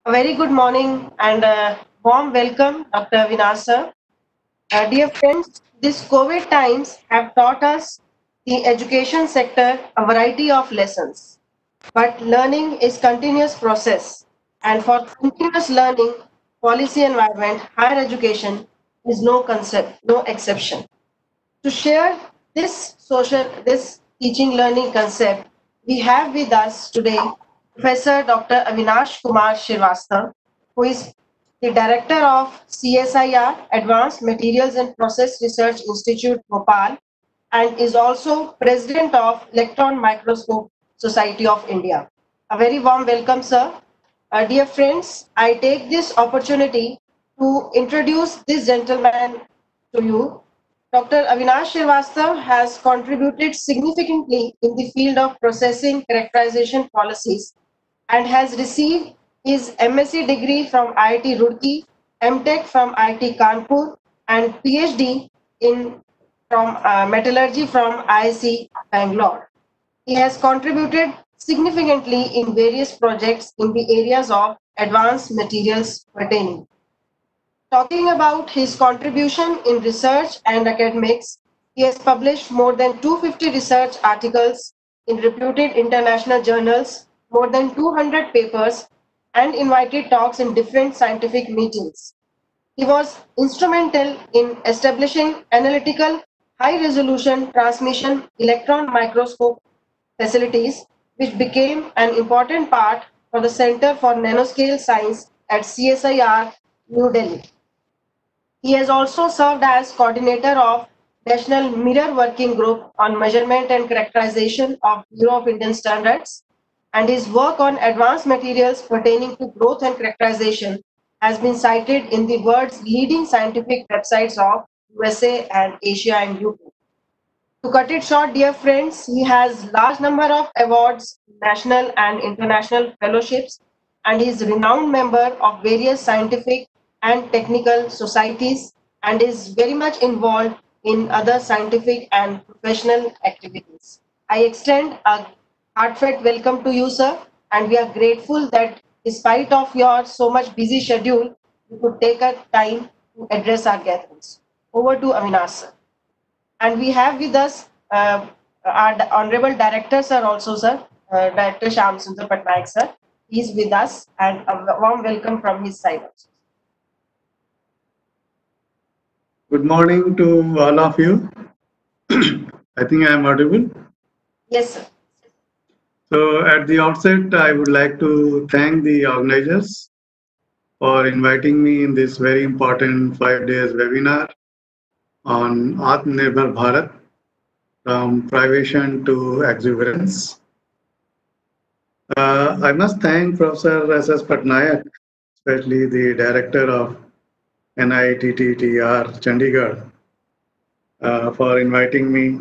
A very good morning and a warm welcome, Dr. Avinash sir. Dear friends, these COVID times have taught us the education sector a variety of lessons. But learning is continuous process, and for continuous learning, policy environment, higher education is no concept, no exception. To share this teaching learning concept, we have with us today Professor Dr. Avinash Kumar Srivastava, who is the Director of CSIR Advanced Materials and Process Research Institute, Bhopal, and is also President of Electron Microscope Society of India. A very warm welcome, sir. Dear friends, I take this opportunity to introduce this gentleman to you. Dr. Avinash Srivastava has contributed significantly in the field of processing characterization policies and has received his MSc degree from IIT Roorkee, MTech from IIT Kanpur, and PhD in from metallurgy from IIC Bangalore. He has contributed significantly in various projects in the areas of advanced materials pertaining. Talking about his contribution in research and academics, he has published more than 250 research articles in reputed international journals, more than 200 papers, and invited talks in different scientific meetings. He was instrumental in establishing analytical high resolution transmission electron microscope facilities, which became an important part for the Center for Nanoscale Science at CSIR, New Delhi. He has also served as coordinator of National Mirror Working Group on Measurement and Characterization of Bureau of Indian Standards, and his work on advanced materials pertaining to growth and characterization has been cited in the world's leading scientific websites of USA and Asia and UK. To cut it short, dear friends, he has large number of awards, national and international fellowships, and is renowned member of various scientific and technical societies and is very much involved in other scientific and professional activities. I extend a heartfelt welcome to you, sir, and we are grateful that despite of your so much busy schedule, you could take a time to address our gatherings. Over to Avinash, sir. And we have with us our honorable director, sir, also, sir, Director Shyam Sundar Patnaik, sir. He's with us, and a warm welcome from his side also. Good morning to all of you. I think I am audible. Yes, sir. So, at the outset, I would like to thank the organizers for inviting me in this very important 5 days webinar on Atmanirbhar Bharat from privation to exuberance. I must thank Professor S.S. Patnaik, especially the director of NITTR Chandigarh, for inviting me,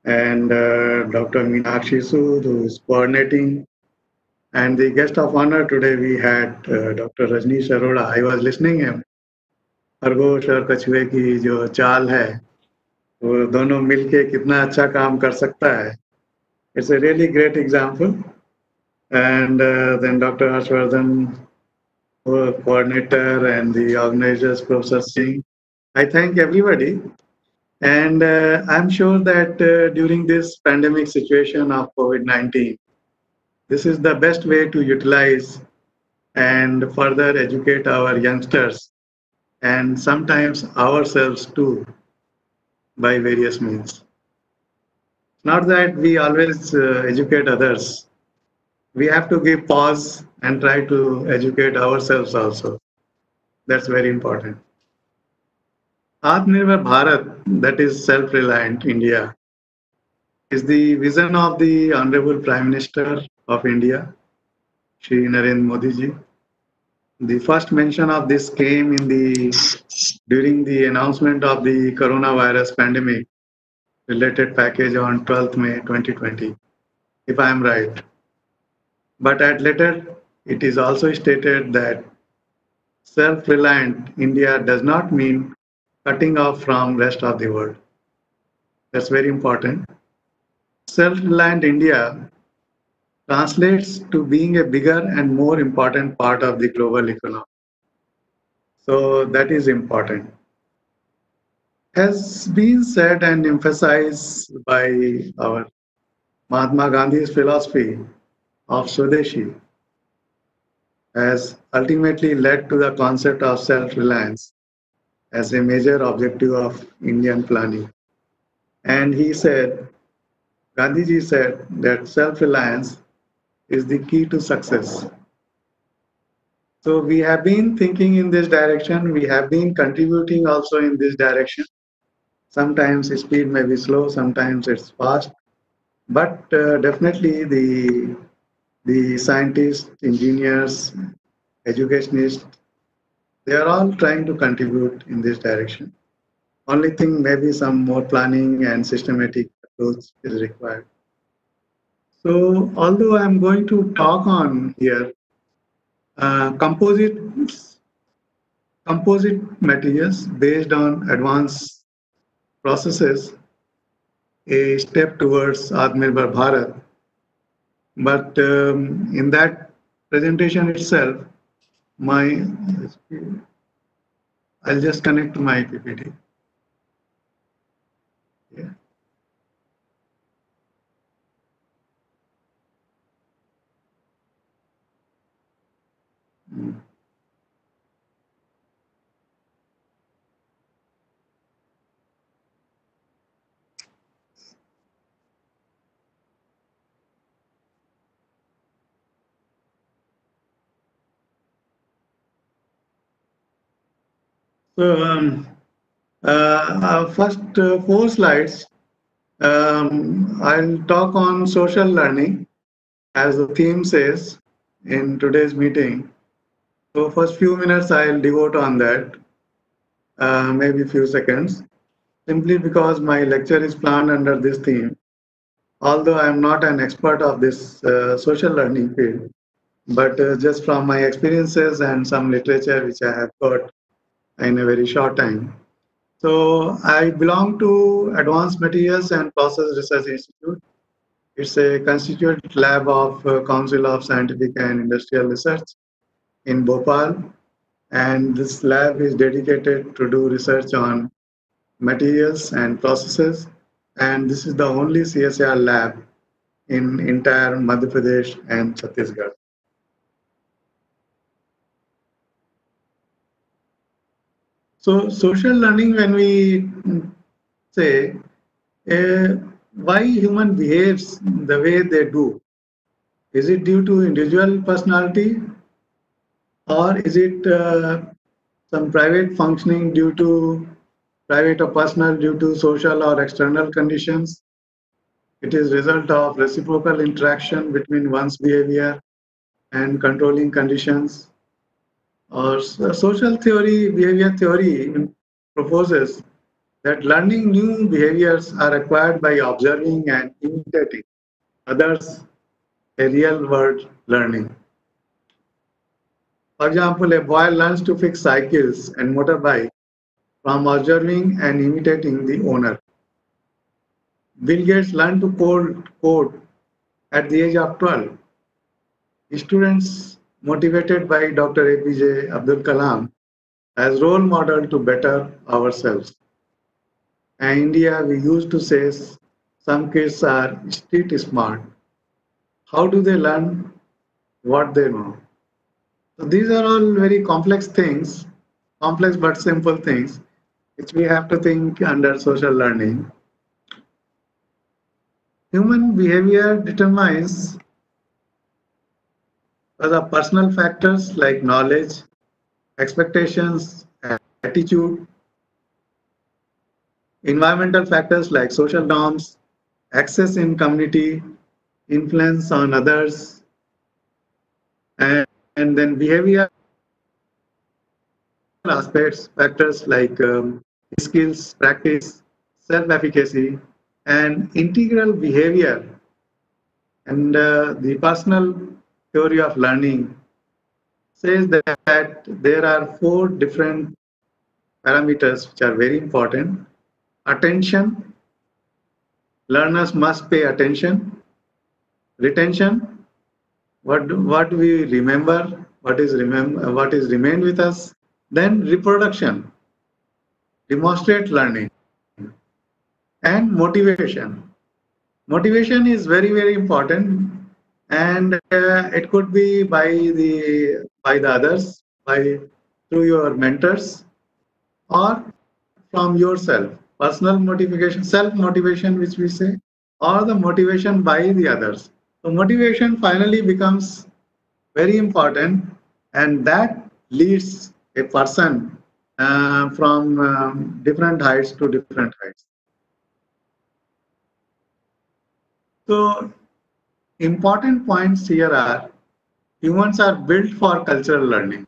and Dr. Meenakshi Sood, who is coordinating. And the guest of honor today, we had Dr. Rajneesh Arora. I was listening him. खरगोश और कछुए की जो चाल है वो दोनों मिलके कितना अच्छा काम कर सकता है. It's a really great example. And then Dr. Harshvardhan, coordinator, and the organizers, Professor Singh. I thank everybody. And I'm sure that during this pandemic situation of COVID-19, this is the best way to utilize and further educate our youngsters and sometimes ourselves too by various means. Not that we always educate others. We have to give pause and try to educate ourselves also. That's very important. Atmanirbhar Bharat, that is self-reliant India, is the vision of the Honorable Prime Minister of India, Shri Narendra Modi ji. The first mention of this came in during the announcement of the coronavirus pandemic related package on 12th May 2020, if I am right. But at later, it is also stated that self-reliant India does not mean cutting off from rest of the world. That's very important. Self-reliant India translates to being a bigger and more important part of the global economy. So that is important. Has been said and emphasized by our Mahatma Gandhi's philosophy of Swadeshi has ultimately led to the concept of self-reliance as a major objective of Indian planning. And he said, Gandhiji said that self-reliance is the key to success. So we have been thinking in this direction. We have been contributing also in this direction. Sometimes speed may be slow, sometimes it's fast, but definitely the scientists, engineers, educationists, they are all trying to contribute in this direction. Only thing, maybe some more planning and systematic approach is required. So although I'm going to talk on here composite materials based on advanced processes, a step towards Atmanirbhar Bharat. But in that presentation itself, I'll just connect to my PPT. Yeah. Mm. So first 4 slides, I'll talk on social learning as the theme says in today's meeting. So first few minutes I'll devote on that, maybe few seconds, simply because my lecture is planned under this theme. Although I'm not an expert of this social learning field, but just from my experiences and some literature which I have got in a very short time. So I belong to Advanced Materials and Process Research Institute. It's a constituent lab of Council of Scientific and Industrial Research in Bhopal. And this lab is dedicated to do research on materials and processes. And this is the only CSIR lab in entire Madhya Pradesh and Chhattisgarh. So social learning, when we say why human behaves the way they do, is it due to individual personality, or is it some private functioning due to private or personal due to social or external conditions? It is result of reciprocal interaction between one's behavior and controlling conditions. Or social theory, behavior theory proposes that learning new behaviors are acquired by observing and imitating others, a real world learning. For example, a boy learns to fix cycles and motorbike from observing and imitating the owner. Bill Gates learned to code at the age of 12. Students motivated by Dr. APJ Abdul Kalam as role model to better ourselves. In India, we used to say some kids are street smart. How do they learn what they know? So these are all very complex things, complex but simple things, which we have to think under social learning. Human behavior determines the personal factors like knowledge, expectations, attitude, environmental factors like social norms, access in community, influence on others, and then behavior aspects, factors like skills, practice, self-efficacy, and integral behavior. And the personal theory of learning says that there are 4 different parameters which are very important. Attention, learners must pay attention. Retention, what we remember, what is remained with us. Then reproduction, demonstrate learning, and motivation. Motivation is very important, and it could be by the others, by through your mentors, or from yourself. Personal motivation, self motivation, which we say, or the motivation by the others. So motivation finally becomes very important, and that leads a person from different heights to different heights. So important points here are humans are built for cultural learning.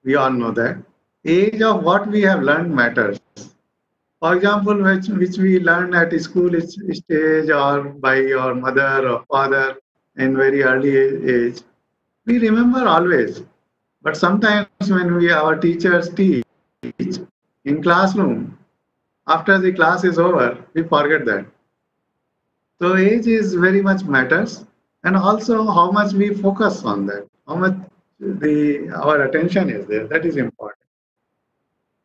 We all know that. Age of what we have learned matters. For example, which we learn at school stage or by your mother or father in very early age, we remember always. But sometimes when our teachers teach in classroom, after the class is over, we forget that. So age is very much matters, and also how much we focus on that, how much our attention is there. That is important.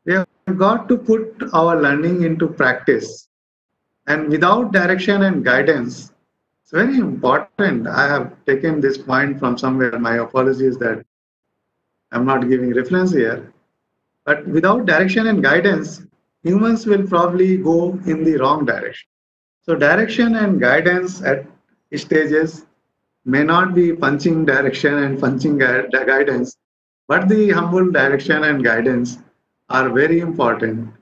We have got to put our learning into practice, and without direction and guidance, it's very important. I have taken this point from somewhere. My apologies that I'm not giving reference here. But without direction and guidance, humans will probably go in the wrong direction. So direction and guidance at stages may not be punching direction and punching guidance, but the humble direction and guidance are very important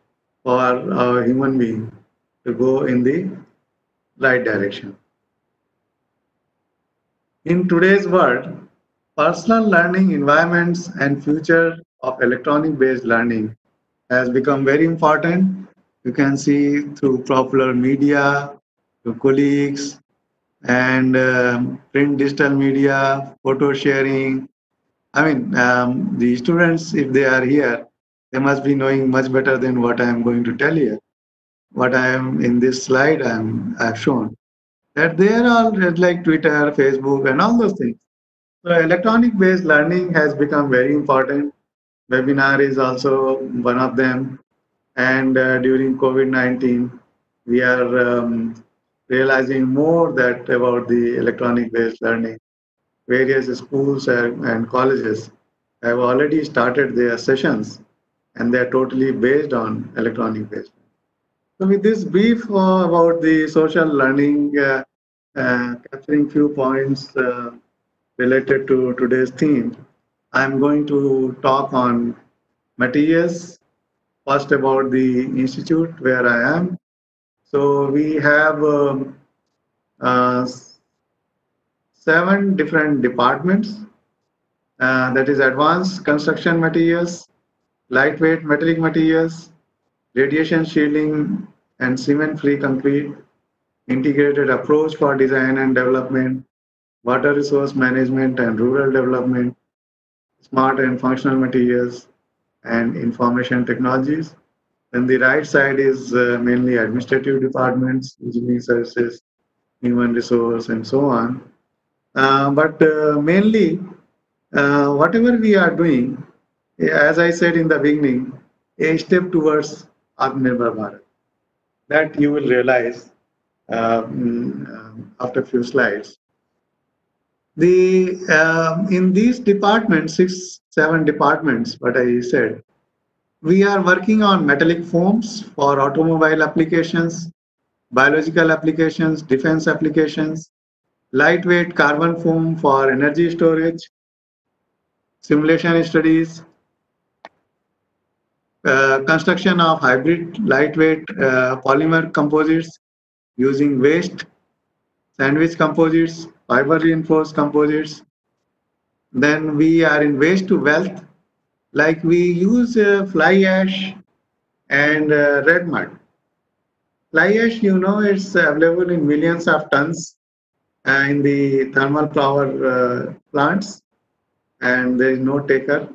for a human being to go in the right direction. In today's world, personal learning environments and future of electronic based learning has become very important. You can see through popular media, to colleagues, and print digital media, photo sharing. I mean, the students, if they are here, they must be knowing much better than what I am going to tell you. What I am in this slide, I've shown that they are all like Twitter, Facebook, and all those things. So electronic based learning has become very important. Webinar is also one of them. And during COVID-19, we are realizing more that about the electronic based learning. Various schools and colleges have already started their sessions, and they are totally based on electronic based. So with this brief about the social learning, capturing few points related to today's theme, I'm going to talk on materials. First about the institute where I am. So we have uh, 7 different departments. That is advanced construction materials, lightweight metallic materials, radiation shielding and cement-free concrete, integrated approach for design and development, water resource management and rural development, smart and functional materials, and information technologies. Then the right side is mainly administrative departments, engineering services, human resource, and so on. But mainly, whatever we are doing, as I said in the beginning, a step towards Atmanirbhar Bharat. That you will realize after a few slides. In these departments, 6, 7 departments, what I said, we are working on metallic foams for automobile applications, biological applications, defense applications, lightweight carbon foam for energy storage, simulation studies, construction of hybrid lightweight polymer composites using waste, sandwich composites, fiber reinforced composites. Then we are in waste to wealth, like we use fly ash and red mud. Fly ash, you know, it's available in millions of tons in the thermal power plants, and there is no taker.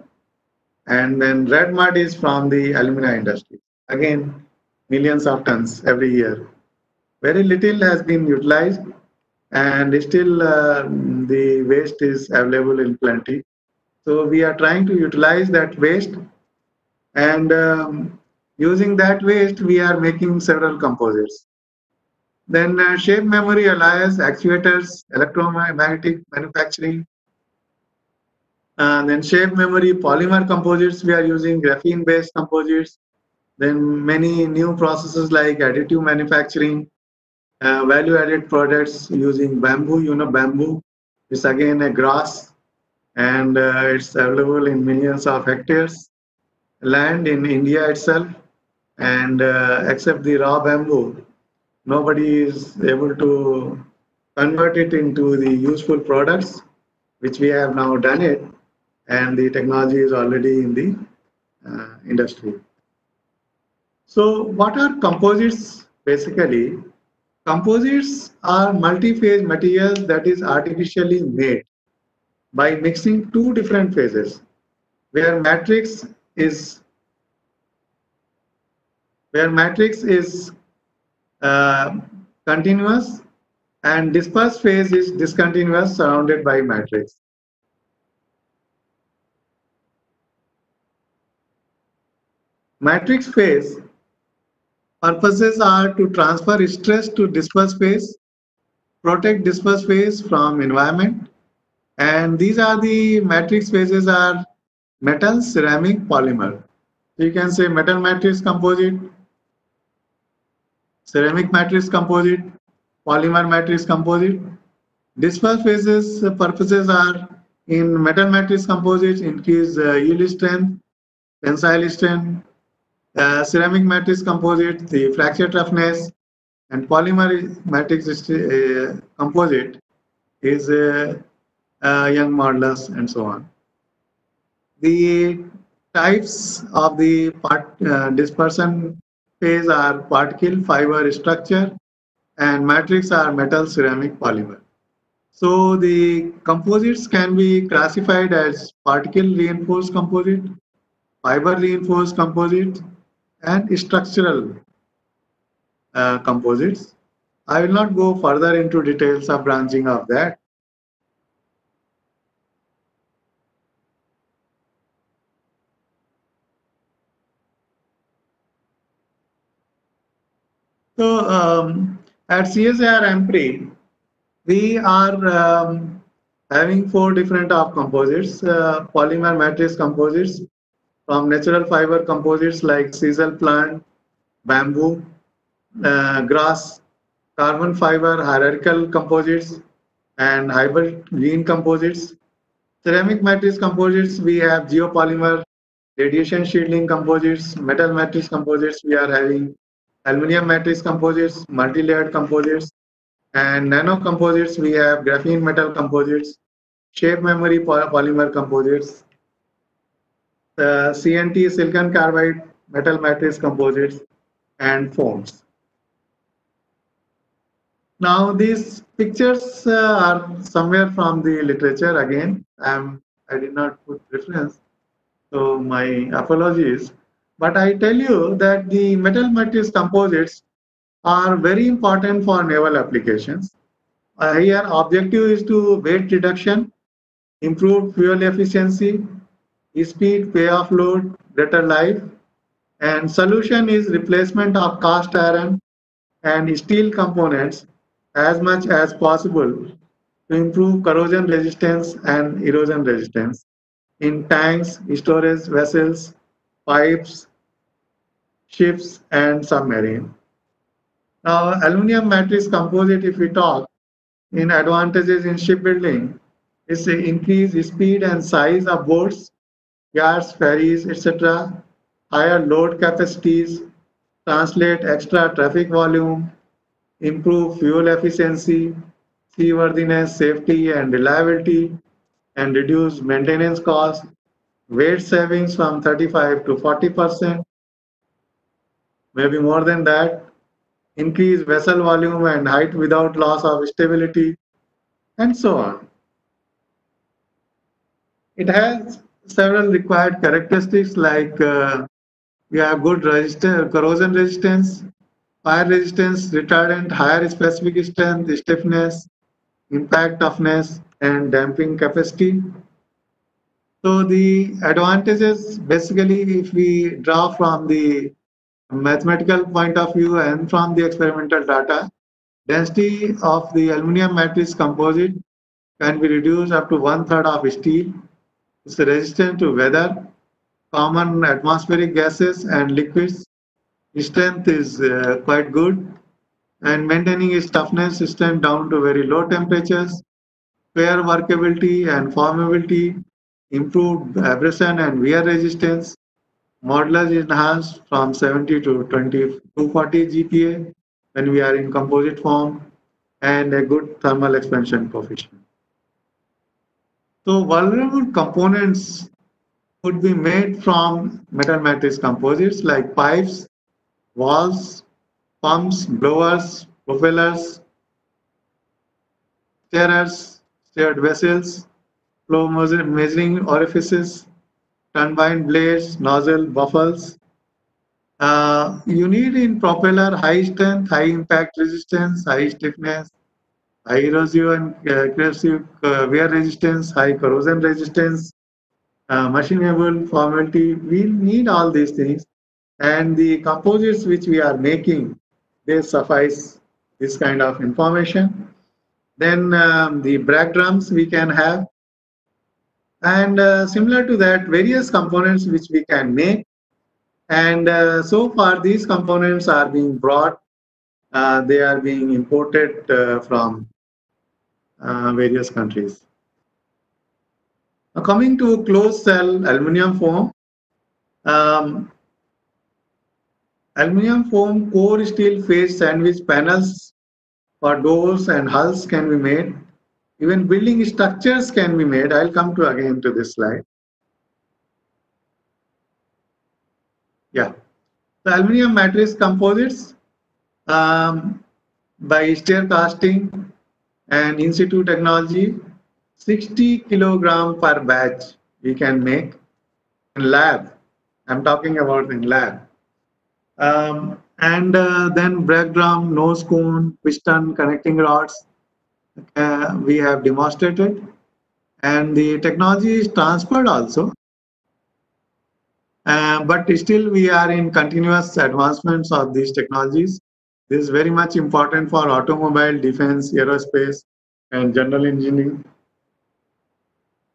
And then red mud is from the alumina industry. Again, millions of tons every year. Very little has been utilized. and still the waste is available in plenty. So we are trying to utilize that waste, and using that waste, we are making several composites. Then shape memory alloys, actuators, electromagnetic manufacturing. Then shape memory polymer composites, we are using graphene-based composites. Then many new processes like additive manufacturing, value-added products using bamboo. You know, bamboo is again a grass, and it's available in millions of hectares land in India itself. And except the raw bamboo, nobody is able to convert it into the useful products, which we have now done it, and the technology is already in the industry. So what are composites basically? Composites are multi-phase materials that is artificially made by mixing two different phases, where matrix is uh, continuous and dispersed phase is discontinuous surrounded by matrix. Matrix phase purposes are to transfer stress to dispersed phase, protect dispersed phase from environment, and these are the matrix phases are metal, ceramic, polymer. You can say metal matrix composite, ceramic matrix composite, polymer matrix composite. Dispersed phases purposes are in metal matrix composite increase yield strength, tensile strength, ceramic matrix composite, the fracture toughness, and polymer matrix composite is young modulus and so on. The types of the dispersion phase are particle, fiber, structure, and matrix are metal, ceramic, polymer. So the composites can be classified as particle reinforced composite, fiber reinforced composite, and structural composites. I will not go further into details of branching of that. So at CSIR Ampere, we are having four different of composites, polymer matrix composites from natural fiber composites like sisal plant, bamboo, grass, carbon fiber hierarchical composites, and hybrid green composites. Ceramic matrix composites, we have geopolymer, radiation shielding composites, metal matrix composites, we are having aluminum matrix composites, multi-layered composites, and nano composites, we have graphene metal composites, shape memory polymer composites, CNT silicon carbide metal matrix composites, and foams. Now these pictures are somewhere from the literature again. I did not put reference, so my apologies. But I tell you that the metal matrix composites are very important for naval applications. Here objective is to weight reduction, improved fuel efficiency, speed, payoff load, greater life, and solution is replacement of cast iron and steel components as much as possible to improve corrosion resistance and erosion resistance in tanks, storage vessels, pipes, ships, and submarine. Now, aluminum matrix composite, if we talk in advantages in shipbuilding, is the increased speed and size of boats, yards, ferries, etc., higher load capacities, translate extra traffic volume, improve fuel efficiency, seaworthiness, safety, and reliability, and reduce maintenance costs, weight savings from 35 to 40%, maybe more than that, increase vessel volume and height without loss of stability, and so on. It has several required characteristics like we have good corrosion resistance, fire resistance, retardant, higher specific strength, stiffness, impact toughness, and damping capacity. So the advantages, basically, if we draw from the mathematical point of view and from the experimental data, density of the aluminum matrix composite can be reduced up to one-third of steel. It's resistant to weather, common atmospheric gases and liquids. Strength is quite good, and maintaining its toughness system down to very low temperatures, fair workability and formability, improved abrasion and wear resistance, modulus is enhanced from 70 to 240 GPa when we are in composite form, and a good thermal expansion coefficient. So vulnerable components could be made from metal matrix composites like pipes, valves, pumps, blowers, propellers, stirrers, stirred vessels, flow measuring orifices, turbine blades, nozzle, buffers. You need in propeller high strength, high impact resistance, high stiffness, high erosion and corrosive wear resistance, high corrosion resistance, machinable formality. We need all these things, and the composites which we are making, they suffice this kind of information. Then the brake drums we can have, and similar to that, various components which we can make. And so far, these components are being brought, they are being imported from various countries. Now, coming to closed cell aluminum foam, um, aluminum foam core steel face sandwich panels for doors and hulls can be made. Even building structures can be made. I'll come to again to this slide. Yeah. The aluminum matrix composites um, by stair casting and in situ technology, 60 kilogram per batch we can make in lab. I'm talking about in lab. And then brake drum, nose cone, piston, connecting rods, we have demonstrated. And the technology is transferred also. But still we are in continuous advancements of these technologies. This is very much important for automobile, defense, aerospace, and general engineering.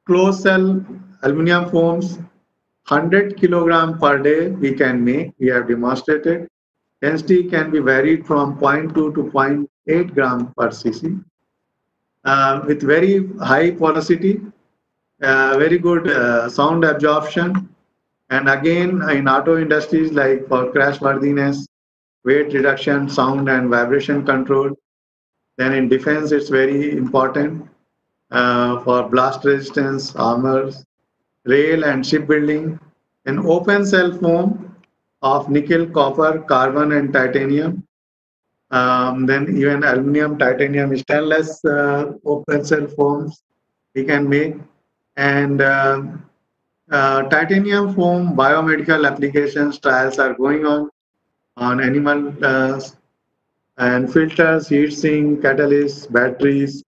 Closed cell aluminum foams, 100 kilogram per day we can make, we have demonstrated. Density can be varied from 0.2 to 0.8 gram per cc with very high porosity, very good sound absorption, and again in auto industries like for crash worthiness, weight reduction, sound and vibration control. Then in defense it's very important for blast resistance, armors, rail and shipbuilding. An open cell foam of nickel, copper, carbon and titanium. Then even aluminum, titanium, stainless open cell foams we can make. And titanium foam biomedical applications trials are going on animal and filters, heat sink, catalysts, batteries,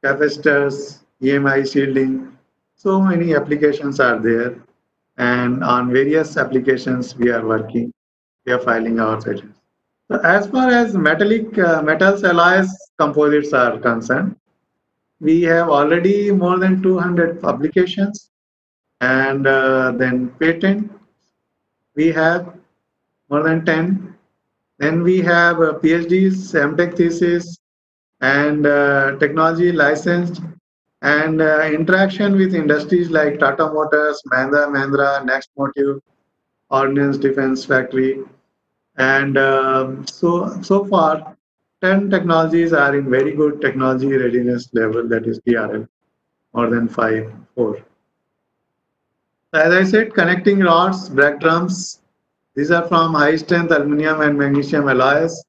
capacitors, EMI shielding. So many applications are there, and on various applications we are working. We are filing our patents. So as far as metallic metals alloys composites are concerned, we have already more than 200 publications, and then patent we have more than 10. Then we have PhDs, MTech thesis, and technology licensed, and interaction with industries like Tata Motors, Mahindra, Next Motive, Ordnance Defense Factory, and so far 10 technologies are in very good technology readiness level, that is TRL, more than 4. As I said, connecting rods, brake drums, these are from high strength aluminum and magnesium alloys.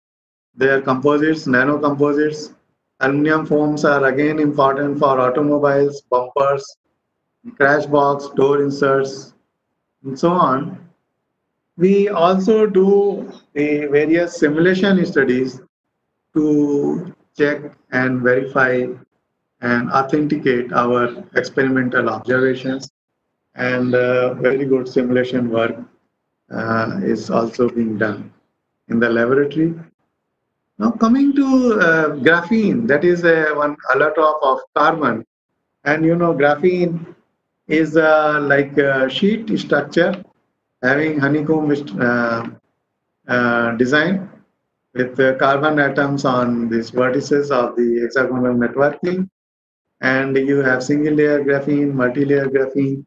They are composites, nano composites. Aluminum foams are again important for automobiles, bumpers, crash box, door inserts, and so on. We also do the various simulation studies to check and verify and authenticate our experimental observations, and very good simulation work is also being done in the laboratory. Now coming to graphene, that is one allotrope of carbon, and graphene is like a sheet structure having honeycomb design with carbon atoms on these vertices of the hexagonal networking, and you have single layer graphene, multi-layer graphene.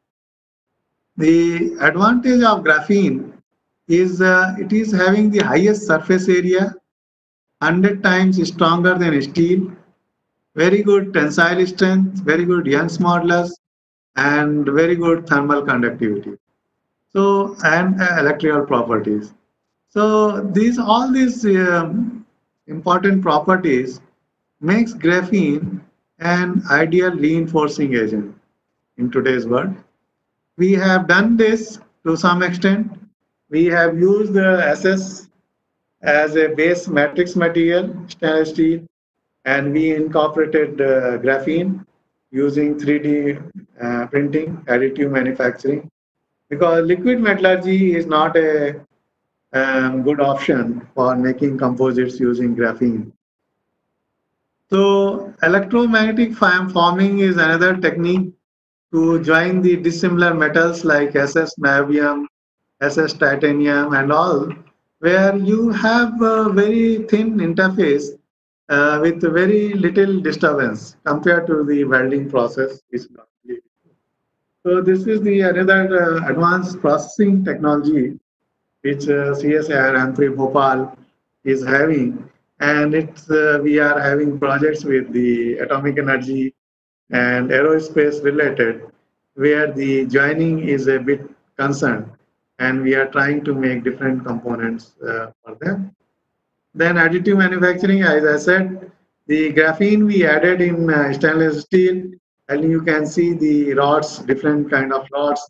The advantage of graphene is it is having the highest surface area, 100 times stronger than steel, very good tensile strength, very good Young's modulus, and very good thermal conductivity. So, and electrical properties. So, all these important properties makes graphene an ideal reinforcing agent in today's world. We have done this to some extent. We have used the SS as a base matrix material, stainless steel, and we incorporated graphene using 3D printing, additive manufacturing, because liquid metallurgy is not a good option for making composites using graphene. So electromagnetic forming is another technique to join the dissimilar metals like SS niobium, SS titanium, and all, where you have a very thin interface with very little disturbance compared to the welding process. So this is the another advanced processing technology which CSIR Ampere Bhopal is having, and it's we are having projects with the atomic energy and aerospace related, where the joining is a bit concerned, and we are trying to make different components for them. Then additive manufacturing, as I said, the graphene we added in stainless steel, and you can see the rods, different kind of rods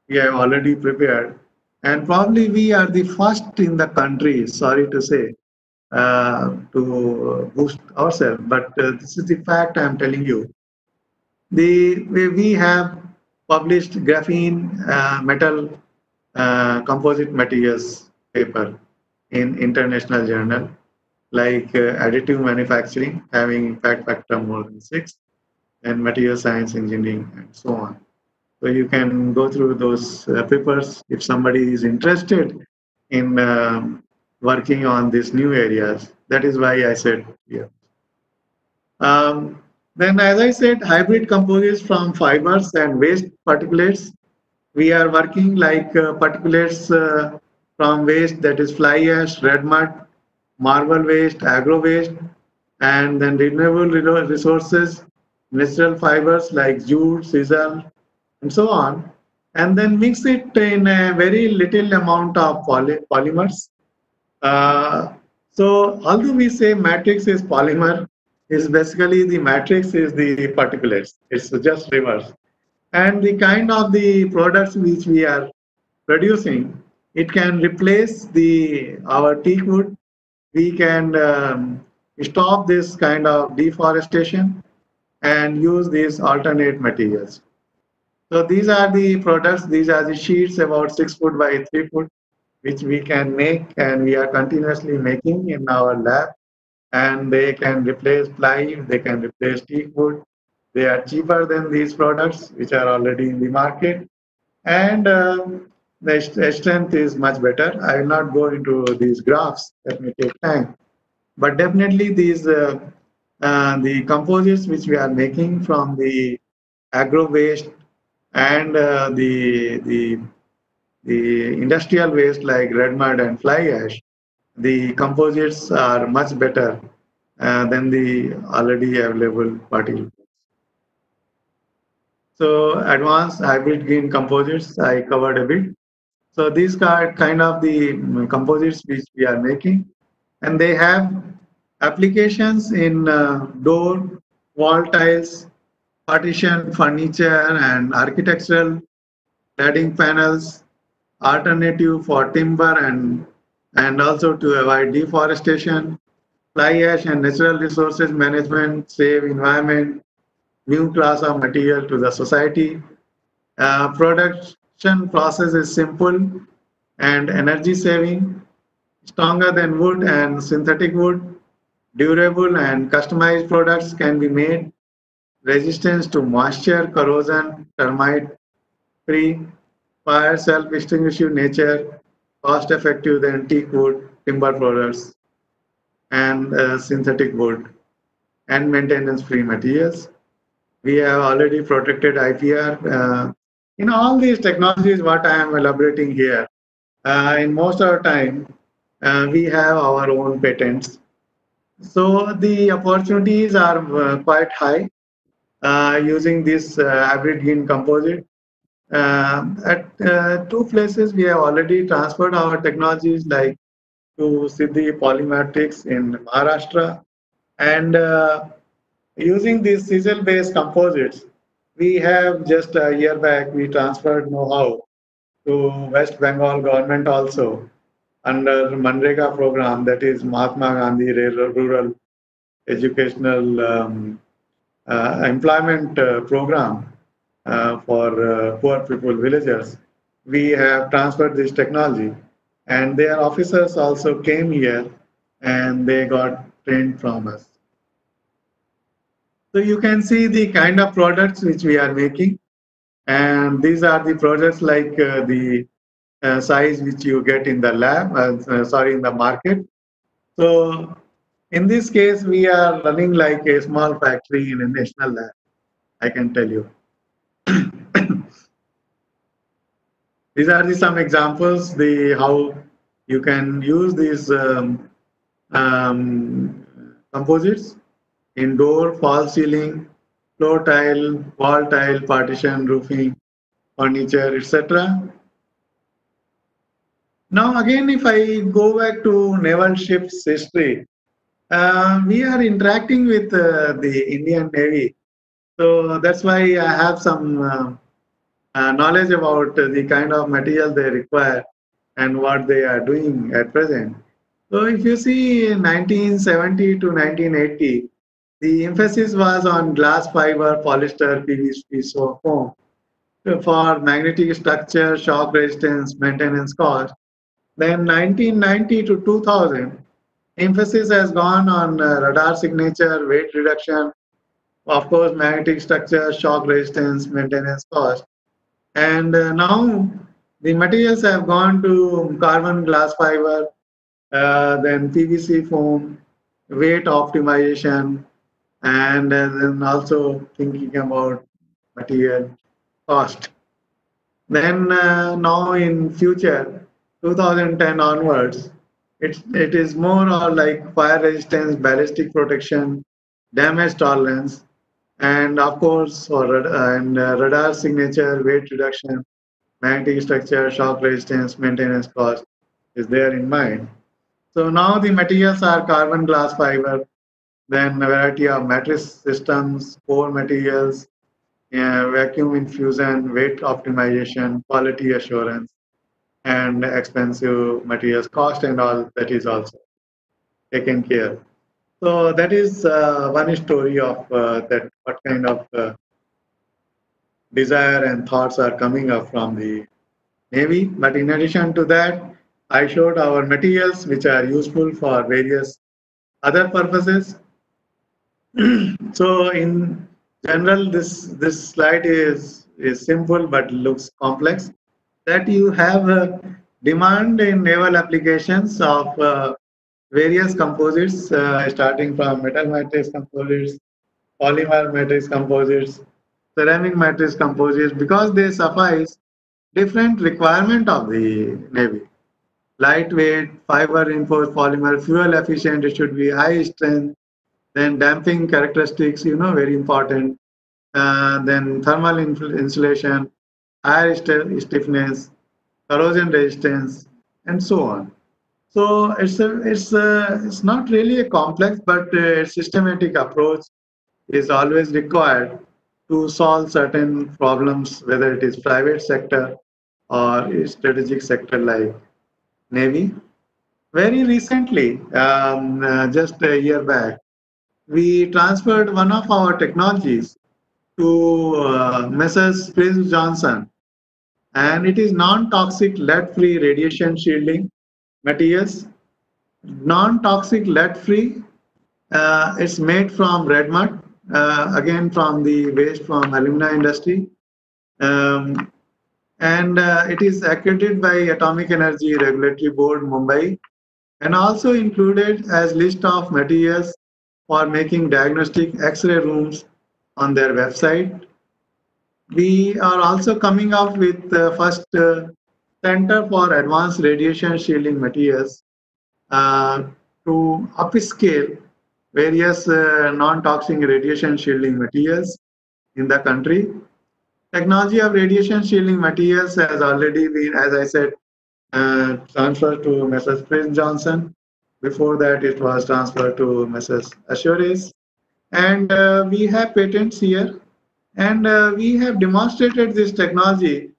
we have already prepared. And probably we are the first in the country, sorry to say, to boost ourselves, but this is the fact I am telling you. We have published graphene metal composite materials paper in international journal like additive manufacturing having impact factor more than 6, and material science engineering, and so on. So you can go through those papers if somebody is interested in working on these new areas. That is why I said here. Then, as I said, hybrid composites from fibers and waste particulates. We are working like particulates from waste, that is fly ash, red mud, marble waste, agro waste, and then renewable resources, natural fibers like jute, sisal, and so on, and then mix it in a very little amount of polymers. Uh, so although we say matrix is polymer, is basically the matrix is the particulates. It's just reverse. And the kind of the products which we are producing, it can replace the our teak wood. We can stop this kind of deforestation and use these alternate materials. So these are the products, these are the sheets about 6 foot by 3 foot, which we can make, and we are continuously making in our lab. And they can replace ply, they can replace teak wood. They are cheaper than these products, which are already in the market. And the strength is much better. I will not go into these graphs, that may take time. But definitely these the composites which we are making from the agro waste and the industrial waste like red mud and fly ash, the composites are much better than the already available particles. So advanced hybrid green composites I covered a bit. So these are kind of the composites which we are making, and they have applications in door, wall tiles, partition, furniture, and architectural cladding panels, alternative for timber and also to avoid deforestation, fly ash and natural resources management, save environment, new class of material to the society. Production process is simple and energy saving, stronger than wood and synthetic wood, durable and customized products can be made, resistance to moisture, corrosion, termite free, fire self-extinguishing nature, cost effective than teak wood, timber products, and synthetic wood, and maintenance free materials. We have already protected IPR. In all these technologies, what I am elaborating here, in most of the time, we have our own patents. So the opportunities are quite high using this hybrid green composite. At two places, we have already transferred our technologies like to Siddhi Polymetrics in Maharashtra. And using these chisel-based composites, we have just a year back, we transferred know-how to West Bengal government also under Manrega program, that is Mahatma Gandhi Rural Educational Employment Program for poor people, villagers. We have transferred this technology, and their officers also came here and they got trained from us. So you can see the kind of products which we are making, and these are the products like the size which you get in the lab, sorry, in the market. So in this case, we are running like a small factory in a national lab, I can tell you. These are some examples, the how you can use these composites in door, false ceiling, floor tile, wall tile, partition, roofing, furniture, etc. Now again, if I go back to naval ships history, we are interacting with the Indian Navy. So that's why I have some knowledge about the kind of material they require and what they are doing at present. So if you see in 1970 to 1980, the emphasis was on glass fiber, polyester, PVC, so foam for magnetic structure, shock resistance, maintenance cost. Then 1990 to 2000, emphasis has gone on radar signature, weight reduction, of course, magnetic structure, shock resistance, maintenance cost. And now the materials have gone to carbon glass fiber, then PVC foam, weight optimization, and then also thinking about material cost. Then now in future, 2010 onwards, it is more or like fire resistance, ballistic protection, damage tolerance, and of course for radar signature, weight reduction, magnetic structure, shock resistance, maintenance cost is there in mind. So now the materials are carbon glass fiber, then a variety of matrix systems, core materials, vacuum infusion, weight optimization, quality assurance, and expensive materials cost and all that is also taken care. So that is one story of that what kind of desire and thoughts are coming up from the Navy. But in addition to that, I showed our materials which are useful for various other purposes. So in general, this slide is simple but looks complex. That you have demand in naval applications of various composites, starting from metal matrix composites, polymer matrix composites, ceramic matrix composites, because they suffice different requirement of the Navy. Lightweight, fiber reinforced polymer, fuel efficient, it should be high strength, then damping characteristics, very important. Then thermal insulation, higher stiffness, corrosion resistance, and so on. So it's not really a complex, but a systematic approach is always required to solve certain problems, whether it is private sector or a strategic sector like Navy. Very recently, just a year back, we transferred one of our technologies to Messrs. Prince Johnson, and it is non-toxic lead-free radiation shielding materials. Non-toxic lead-free. It's made from red mud, again from the waste from alumina industry. Um, and it is accredited by Atomic Energy Regulatory Board, Mumbai, and also included as list of materials for making diagnostic X-ray rooms on their website. We are also coming up with the first Center for Advanced Radiation Shielding Materials uh, to upscale various non-toxic radiation shielding materials in the country. Technology of radiation shielding materials has already been, as I said, transferred to Messrs. Prince Johnson. Before that, it was transferred to Messrs. Assures. And we have patents here. And we have demonstrated this technology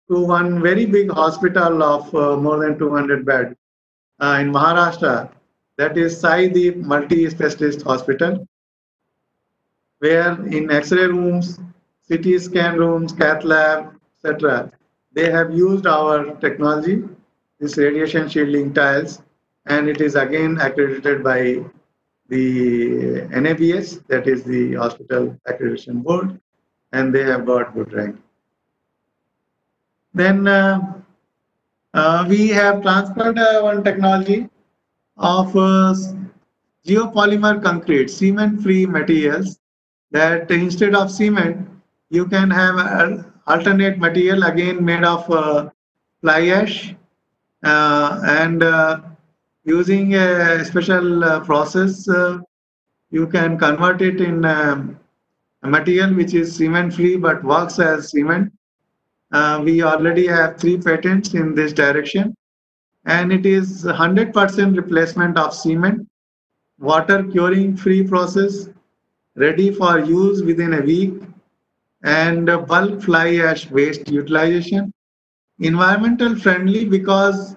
to one very big hospital of more than 200 beds in Maharashtra. That is Sai Deep Multi-Specialist Hospital, where in X-ray rooms, CT scan rooms, cath lab, etc., they have used our technology, this radiation shielding tiles, and it is again accredited by the NABS, that is the Hospital Accreditation Board, and they have got good rank. Then we have transferred one technology of geopolymer concrete, cement-free materials, that instead of cement, you can have alternate material again made of fly ash, and using a special process, you can convert it in a material which is cement-free but works as cement. We already have 3 patents in this direction, and it is 100% replacement of cement, water curing free process, ready for use within a week, and bulk fly ash waste utilization. Environmental friendly because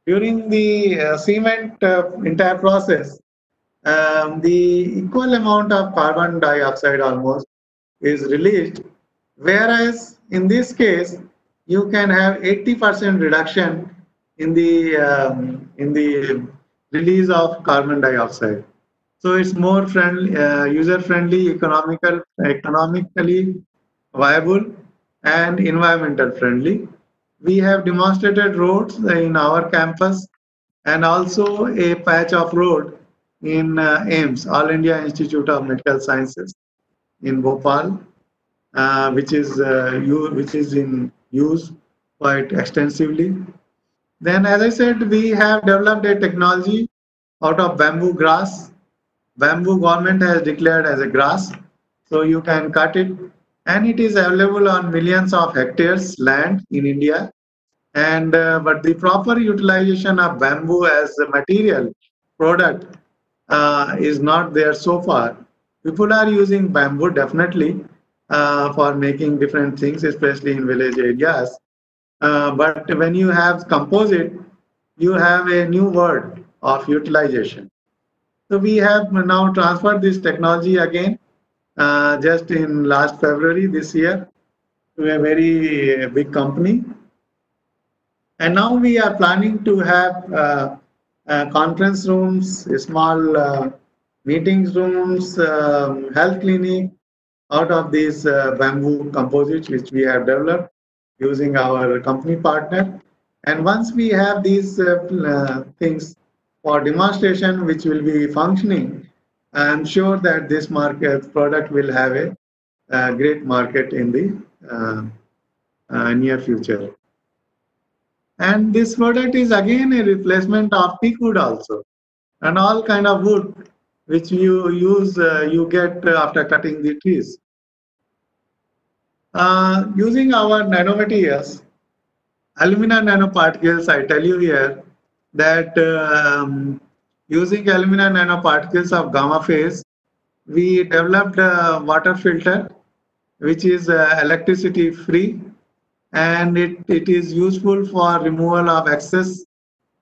during the cement entire process, the equal amount of carbon dioxide almost is released, whereas in this case you can have 80% reduction in the release of carbon dioxide. So it's more friendly, user friendly, economically viable, and environmental friendly. We have demonstrated roads in our campus and also a patch of road in AIIMS, All India Institute of Medical Sciences in Bhopal, which is in use quite extensively. Then, as I said, we have developed a technology out of bamboo grass. Bamboo government has declared as a grass, so you can cut it, and it is available on millions of hectares land in India. And but the proper utilization of bamboo as a material product is not there so far. People are using bamboo definitely for making different things, especially in village areas. But when you have composite, you have a new word of utilization. So we have now transferred this technology again just in last February this year to a very big company. And now we are planning to have conference rooms, small meetings rooms, health clinic out of these bamboo composites which we have developed using our company partner. And once we have these things for demonstration which will be functioning, I'm sure that this market product will have a great market in the near future. And this product is again a replacement of teak wood also, and all kind of wood which you use, you get after cutting the trees. Using our nanomaterials, alumina nanoparticles, I tell you here that using alumina nanoparticles of gamma phase, we developed a water filter which is electricity free, and it is useful for removal of excess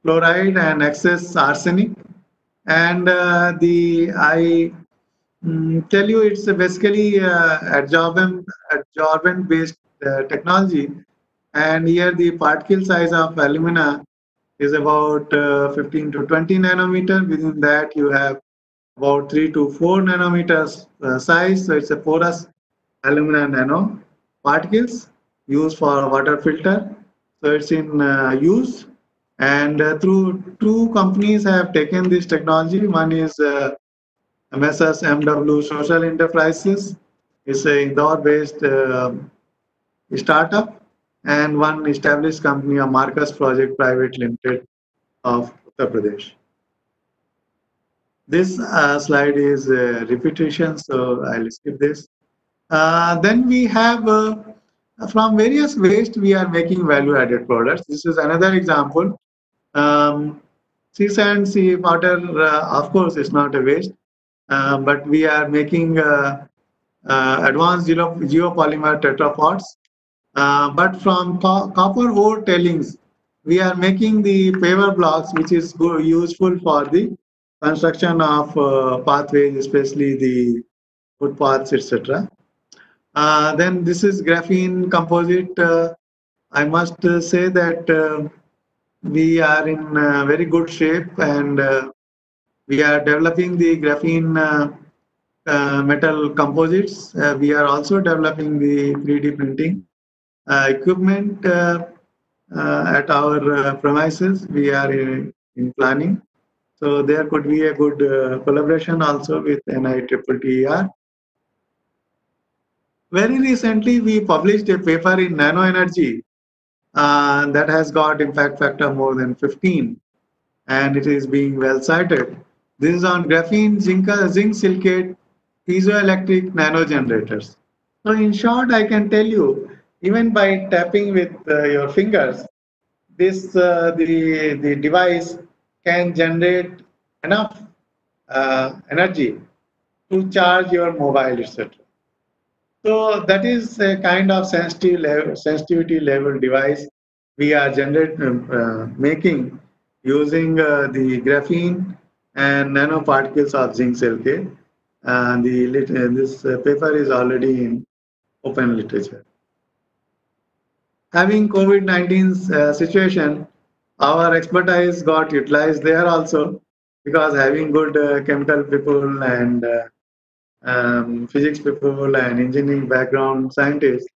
fluoride and excess arsenic. And tell you it's basically adsorbent based technology, and here the particle size of alumina is about 15 to 20 nanometer. Within that, you have about 3 to 4 nanometers size. So it's a porous alumina nano particles used for water filter. So it's in use, and through two companies have taken this technology. One is MSS MW Social Enterprises. It's a Indore-based startup, and one established company, a Marcus Project Private Limited of Uttar Pradesh. This slide is repetition, so I'll skip this. Then we have from various waste we are making value-added products. This is another example. Sea sand, sea water, of course, is not a waste, but we are making advanced geopolymer tetrapods. But from copper ore tailings, we are making the paver blocks, which is useful for the construction of pathways, especially the footpaths, etc. Then this is graphene composite. I must say that we are in very good shape, and we are developing the graphene metal composites. We are also developing the 3D printing equipment at our premises. We are in planning. So there could be a good collaboration also with NITTER. Very recently, we published a paper in nano energy that has got impact factor more than 15, and it is being well cited. This is on graphene zinc silicate piezoelectric nano generators. So in short, I can tell you, even by tapping with your fingers, this the device can generate enough energy to charge your mobile, etc. So that is a kind of sensitivity level device we are making using the graphene and nanoparticles of zinc silicate. This paper is already in open literature. Having COVID-19 situation, our expertise got utilized there also, because having good chemical people and physics people and engineering background scientists,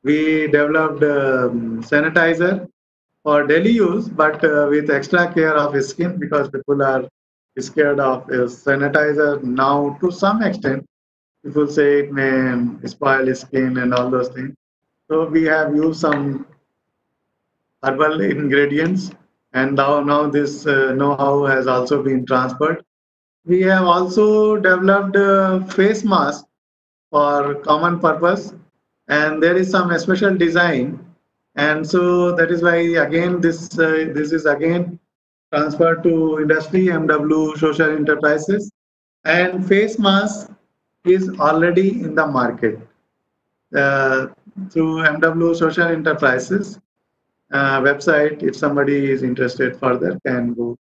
we developed sanitizer for daily use, but with extra care of his skin, because people are scared of sanitizer now to some extent. People say it may spoil his skin and all those things. So we have used some herbal ingredients, and now this know-how has also been transferred. We have also developed face mask for common purpose, and there is some special design, and so that is why again this is again transferred to industry MW Social Enterprises, and face mask is already in the market uh, through MW Social Enterprises website. If somebody is interested further, can go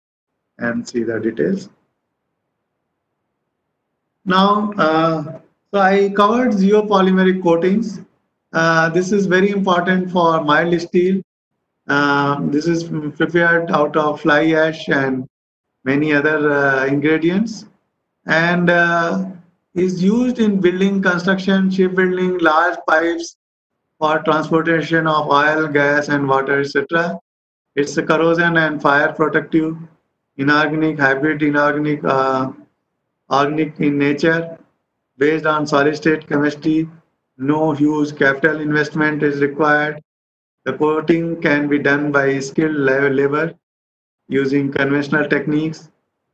and see the details. Now, so I covered geopolymeric coatings. This is very important for mild steel. This is prepared out of fly ash and many other ingredients, and is used in building construction, shipbuilding, large pipes for transportation of oil, gas, and water, etc. It's a corrosion and fire protective, inorganic, hybrid inorganic, organic in nature, based on solid state chemistry. No huge capital investment is required. The coating can be done by skilled labor using conventional techniques,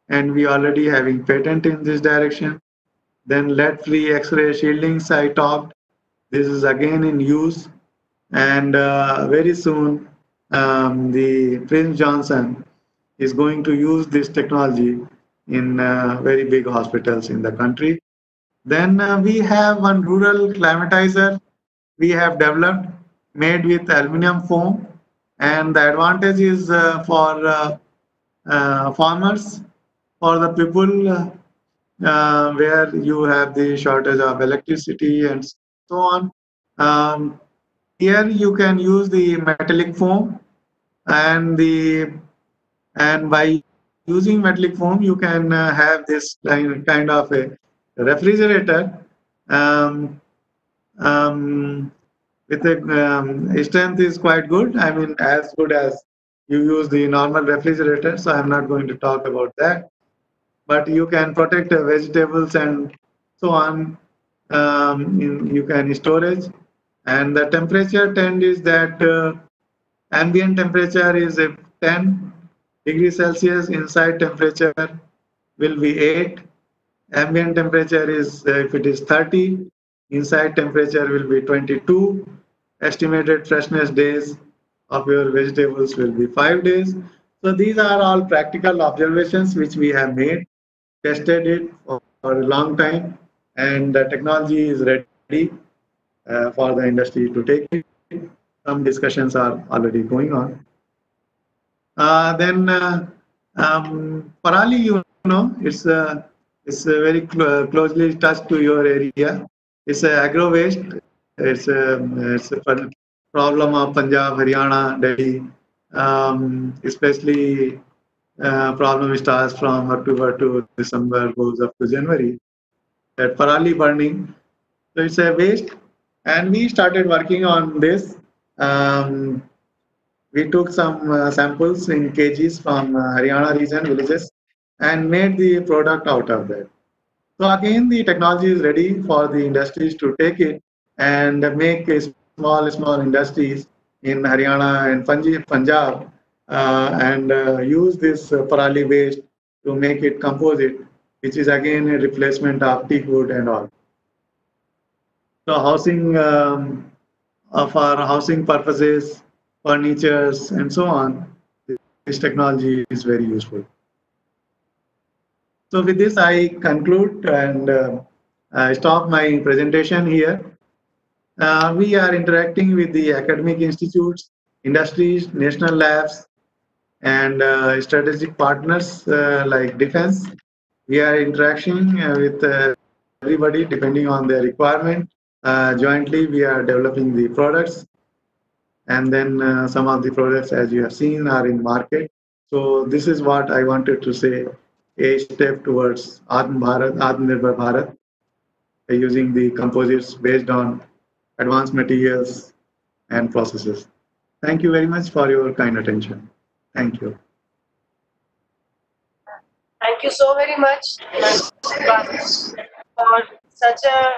and we already having patent in this direction. Then lead-free X-ray shielding I talked. This is again in use, and very soon the Prince Johnson is going to use this technology in very big hospitals in the country. Then we have one rural climatizer we have developed, made with aluminum foam, and the advantage is for farmers, for the people where you have the shortage of electricity and so on. Um, Here you can use the metallic foam, and by using metallic foam you can have this kind of a refrigerator, um, um, with a strength is quite good. I mean, as good as you use the normal refrigerator. So I'm not going to talk about that. But you can protect vegetables and so on. You can storage, and the temperature trend is that ambient temperature is 10 degrees Celsius. Inside temperature will be 8. Ambient temperature is, if it is 30, inside temperature will be 22. Estimated freshness days of your vegetables will be 5 days. So these are all practical observations which we have made, tested it for a long time, and the technology is ready for the industry to take it. Some discussions are already going on. Then Parali, you know, it's very closely touched to your area. It's agro waste. It's a problem of Punjab, Haryana, Delhi. Especially problem starts from October to December, goes up to January. That Parali burning. So it's a waste, and we started working on this. Um, we took some samples in kgs from Haryana region villages and made the product out of that. So again, the technology is ready for the industries to take it and make a small industries in Haryana and Punjab, and use this parali waste to make it composite, which is again a replacement of teak wood and all. So housing, for housing purposes, furnitures, and so on, this technology is very useful. So with this, I conclude and I stop my presentation here. We are interacting with the academic institutes, industries, national labs, and strategic partners like defense. We are interacting with everybody depending on their requirement. Jointly, we are developing the products, and then some of the products, as you have seen, are in market. So this is what I wanted to say, a step towards Atmanirbhar Bharat, by using the composites based on advanced materials and processes. Thank you very much for your kind attention. Thank you. Thank you so very much for such a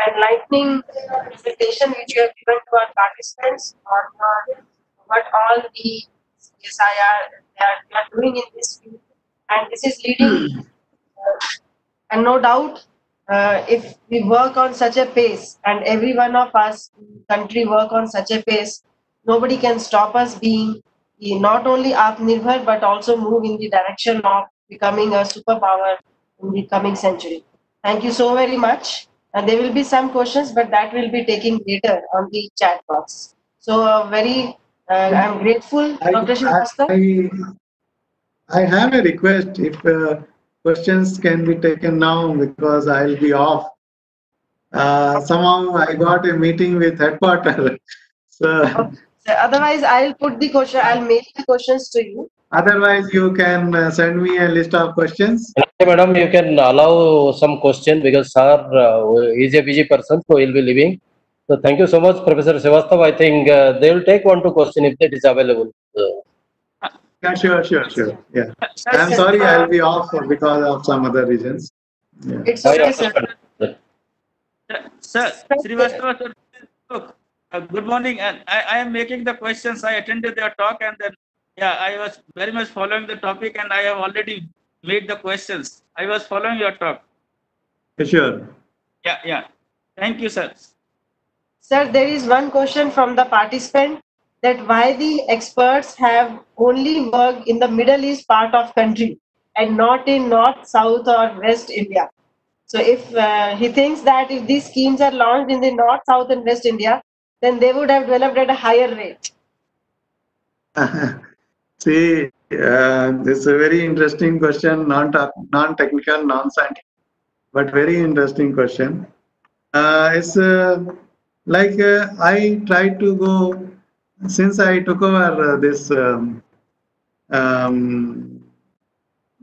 enlightening presentation which you have given to our participants on what all the CSIR they are doing in this field, and this is leading. And no doubt, if we work on such a pace, and every one of us in the country work on such a pace, nobody can stop us being not only Atmanirbhar but also move in the direction of becoming a superpower in the coming century. Thank you so very much. And there will be some questions, but that will be taken later on the chat box. So, I'm grateful, Dr. Srivastava. I have a request. If questions can be taken now, because I'll be off. Somehow I got a meeting with headquarters. So Otherwise, I'll put the question. I'll mail the questions to you. otherwise, you can send me a list of questions. Madam, you can allow some question because sir is a busy person, so he'll be leaving. So thank you so much, Professor Srivastava. I think they will take 1-2 question if that is available. Yeah, sure. Yeah. I'm sorry, I'll be off because of some other reasons. Yeah. It's okay, sir. Sir, Srivastava, sir, look, good morning. And I am making the questions. I attended their talk, and then, yeah, I was very much following the topic, and I have already made the questions. I was following your talk. Sure. Yeah. Thank you, sir. Sir, there is one question from the participant, that why the experts have only worked in the Middle East part of country and not in North, South or West India. So if he thinks that if these schemes are launched in the North, South and West India, then they would have developed at a higher rate. See, This is a very interesting question, non-technical, non-scientific, but very interesting question. It's like I tried to go since I took over this um,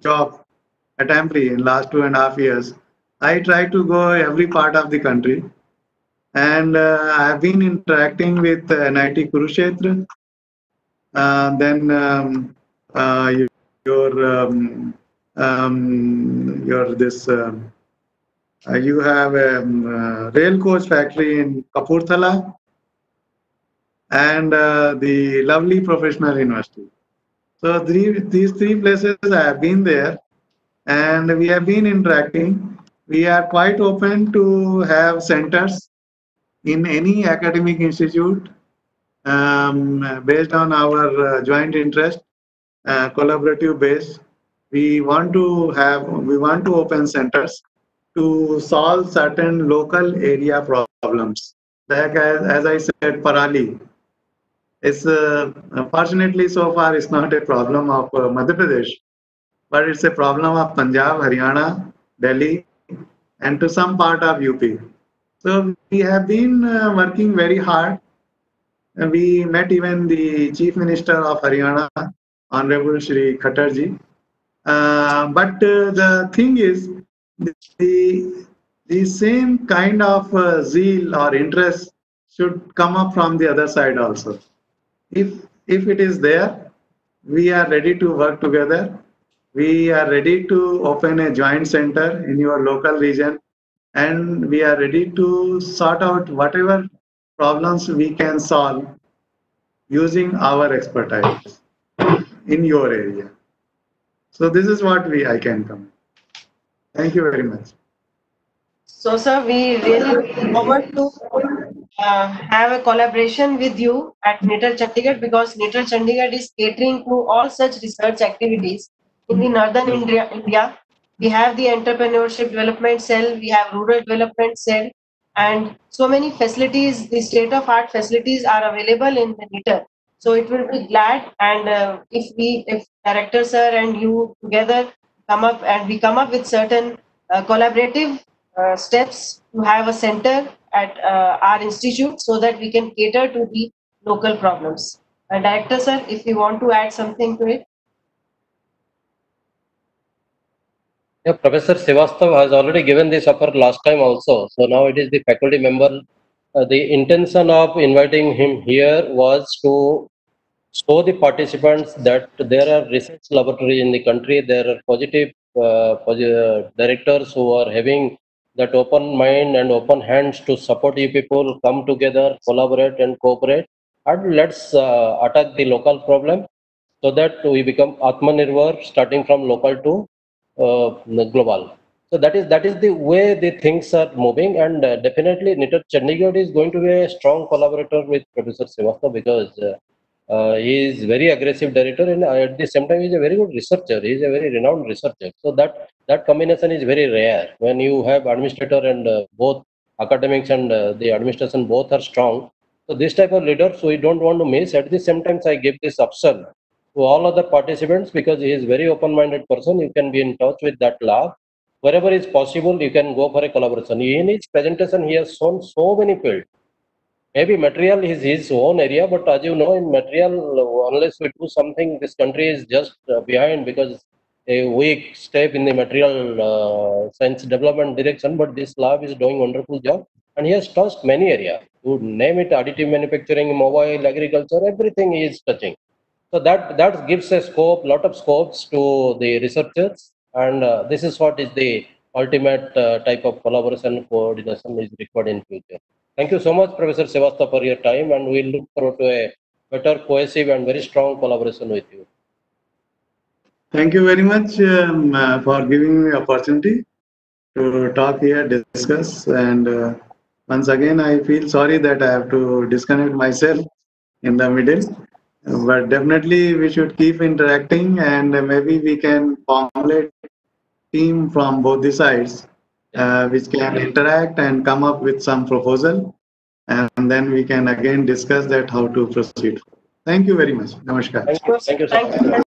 job at Ampli in last 2.5 years. I try to go every part of the country, and I've been interacting with NIT Kurukshetra, then your your this you have a rail coach factory in Kapurthala and the lovely professional university. So these three places I have been there, and we have been interacting. We are quite open to have centers in any academic institute based on our joint interest, collaborative base. We want to open centers to solve certain local area problems. Like as I said, Parali. It's fortunately so far it's not a problem of Madhya Pradesh, but it's a problem of Punjab, Haryana, Delhi, and to some part of UP. So we have been working very hard. And we met even the Chief Minister of Haryana, Honorable Shri Khattarji. But the thing is, the, the same kind of zeal or interest should come up from the other side also. If it is there, we are ready to work together. We are ready to open a joint center in your local region, and we are ready to sort out whatever problems we can solve using our expertise in your area. So this is what I can come. Thank you very much. So, sir, we really look forward to have a collaboration with you at NITR Chandigarh, because NITR Chandigarh is catering to all such research activities in the northern India. We have the entrepreneurship development cell, we have rural development cell, and so many facilities, the state-of-art facilities are available in the NITR. So it will be glad, and if director sir and you together we come up with certain collaborative steps to have a center at our institute so that we can cater to the local problems. Director sir, if you want to add something to it. Yeah, Professor Srivastav has already given this offer last time also. So now it is the faculty member. The intention of inviting him here was to show the participants that there are research laboratories in the country. There are positive directors who are having that open mind and open hands to support you people, come together, collaborate and cooperate, and let's attack the local problem so that we become Atmanirbhar, starting from local to global. So that is the way the things are moving, and definitely NITR Chandigarh is going to be a strong collaborator with Professor Srivastav, because he is very aggressive director, and at the same time he is a very good researcher. He is a very renowned researcher. So that combination is very rare. When you have administrator and both academics and the administration both are strong. So this type of leaders we don't want to miss. At the same time, I give this option to all other participants, because he is very open-minded person. You can be in touch with that lab. Wherever is possible, you can go for a collaboration. In his presentation, he has shown so many fields. Maybe material is his own area, but as you know, in material, unless we do something, this country is just behind, because a weak step in the material science development direction. But this lab is doing wonderful job, and he has touched many areas. You name it: additive manufacturing, mobile, agriculture, everything he is touching. So that gives a scope, lot of scopes to the researchers, and this is what is the ultimate type of collaboration coordination is required in future. Thank you so much, Professor Srivastav, for your time, and we look forward to a better, cohesive, and very strong collaboration with you. Thank you very much for giving me opportunity to talk here, discuss, and once again I feel sorry that I have to disconnect myself in the middle. But definitely we should keep interacting, and maybe we can formulate team from both the sides, which can interact and come up with some proposal, and then we can again discuss that how to proceed. Thank you very much. Namaskar. Thank you. Thank you so much.